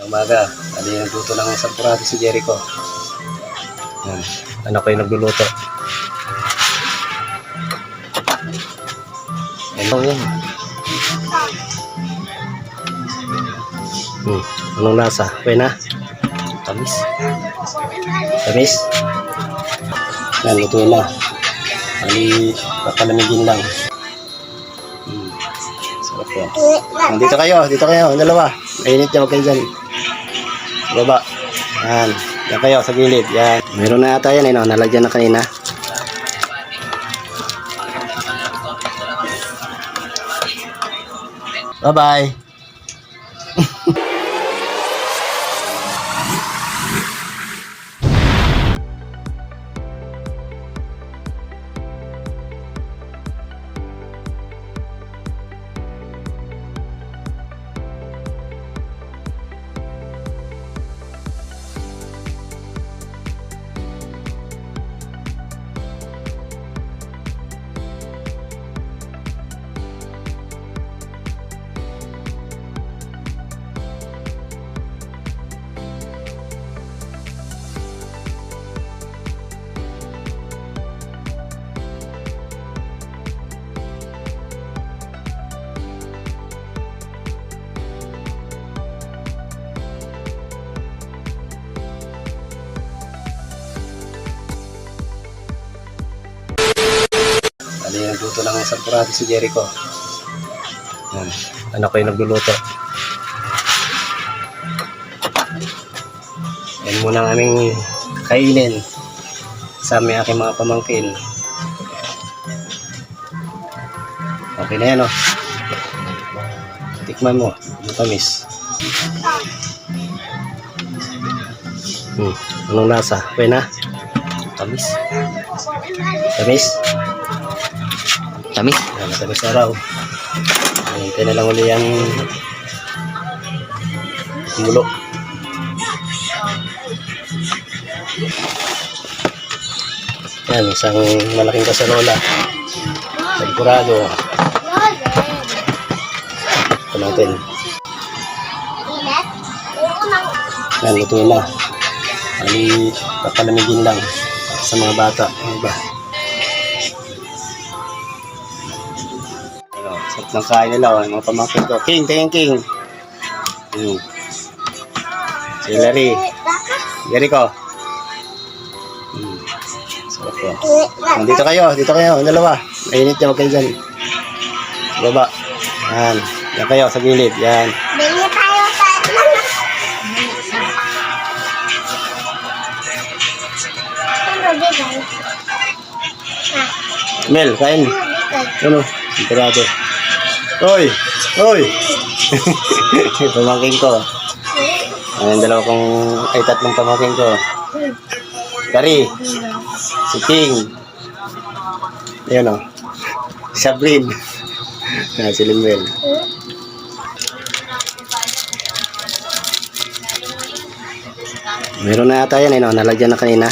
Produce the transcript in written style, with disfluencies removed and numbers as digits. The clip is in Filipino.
Umaga, ali nagluto ng sampurado si Jericho. Yan. Anak ko yung nagluluto. Ano yan? Anong lasa? Okay na? Tamis. Tamis? Yan, luto na. Ali, papalamigin lang. Sarap yan. Dito kayo, ang dalawa. Mainit yan, huwag kayo dyan. Baba. Yan. Yan kayo, sa gilid. Yan. Meron na ata yan, no? Nalagyan na kanina. Bye-bye. Ali nagluto ng sampurado si Jericho. Yan. Anak ko yung nagluluto. Yan muna ang aming kainin sa aming aking mga pamangkin. Okay na yan, oh. Tikman mo, matamis. Anong lasa? Okay na? Tamis. Tamis? Tamis? Yan, matamis na raw. Hintay na lang uli ang mulo. Yan, isang malaking kasarola. Sampurado. Ito natin. Yan, luto na. Ali, papalamigin lang sa mga bata. Ano ba? Sarap ng kain nila, mga pamangkin ko. King, tingin King. Si Larry. Jericho. Sarap yan. Dito kayo, ang dalawa. Mainit yan, huwag kayo dyan. Baba. Yan. Yan kayo, sa gilid. Yan. Bili tayo sa Mel, kain. Ano? Sigurado. Hoy! Hoy! Pamangkin ko. Ayan, tatlong pamangkin ko. Kari. Si King. Ayan, o. Sabrine. Si Limuel. Meron na ata yan, no? Nalagyan na kanina.